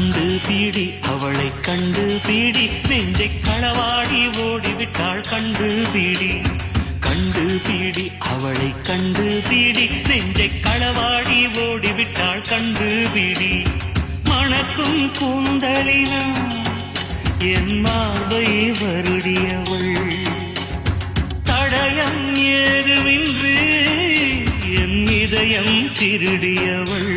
கண்டு பீடி அவளை கண்டு பீடி நெஞ்சை களவாடி ஓடிவிட்டாள் கண்டு பீடி கண்டு பீடி அவளை கண்டு பீடி நெஞ்சை களவாடி ஓடிவிட்டாள் கண்டு பீடி மணக்கும் கூந்தலினா என் மார்பை வருடியவள் தடயம் ஏதுமின்றி என் இதயம் திருடியவள்